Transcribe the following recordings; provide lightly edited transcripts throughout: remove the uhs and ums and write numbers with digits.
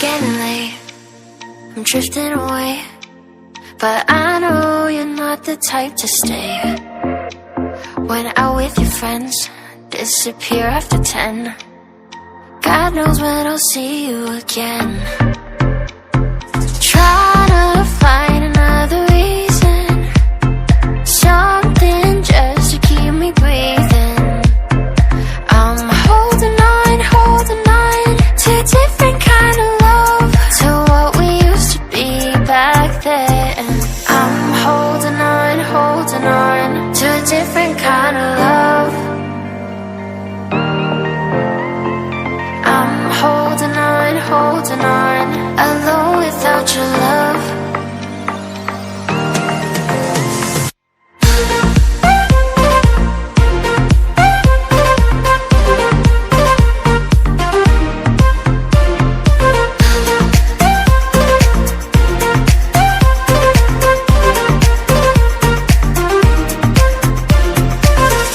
getting late, I'm drifting away, but I know you're not the type to stay. When out with your friends, disappear after 10. God knows when I'll see you again. Trying to find another reason, something just to keep me breathing. I'm holding on to a different kind of love, to what we used to be back then. I'm holding on to a different kind of love. I'm holding on, alone without your love.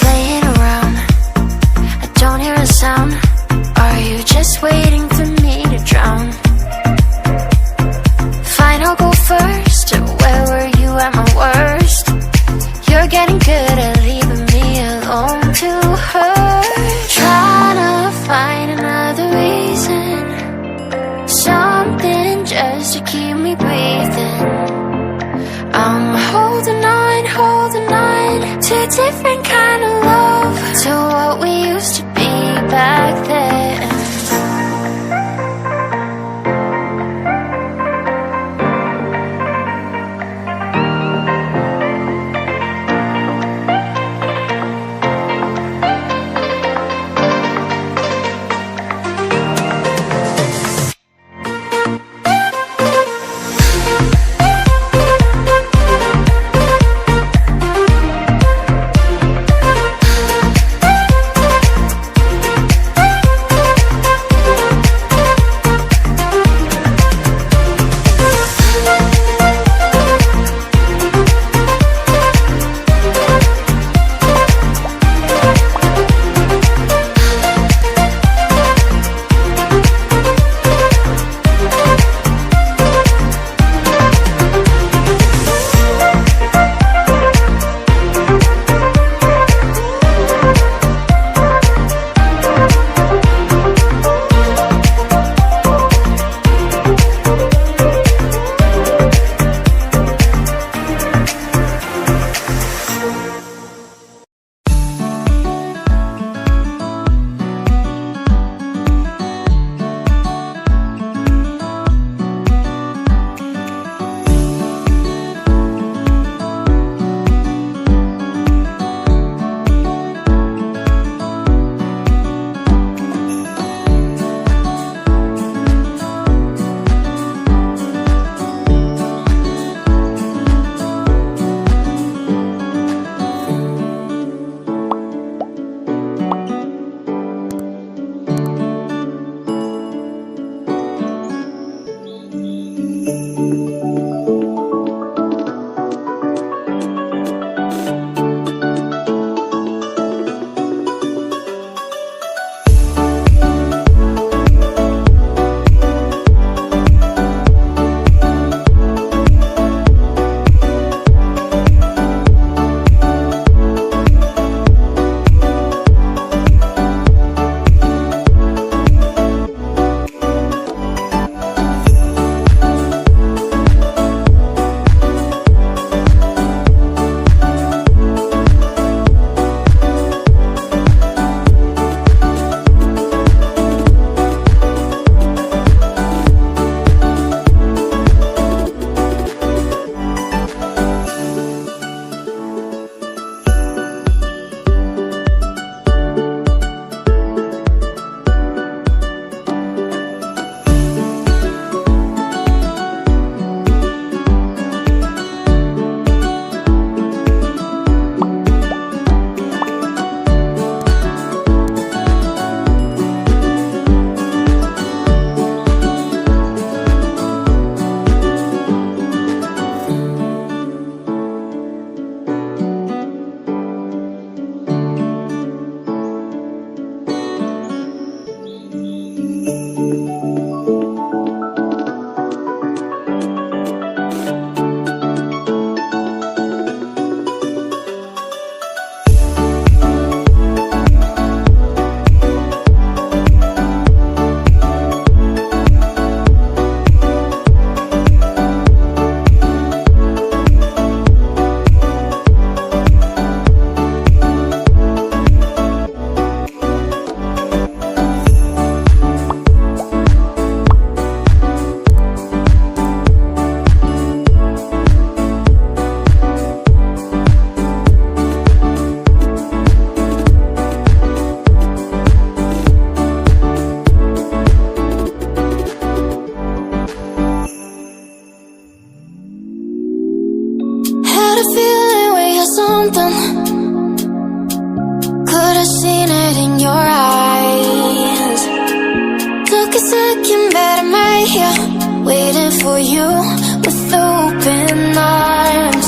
Playing around, I don't hear a sound. Are you just waiting for me to drown? Fine, I'll go first. Where were you at my worst? You're getting good at leaving me alone to hurt. Trying to find another reason, something just to keep me breathing. I'm holding on to a different kind of love, to what we used to be back then. Got a feeling we had something. Could've seen it in your eyes. Took a second, but I'm right here, waiting for you with open arms.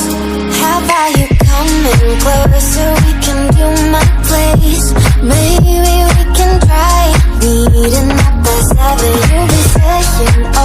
How about you coming closer? We can do my place. Maybe we can try meeting up by 7. You'll be saying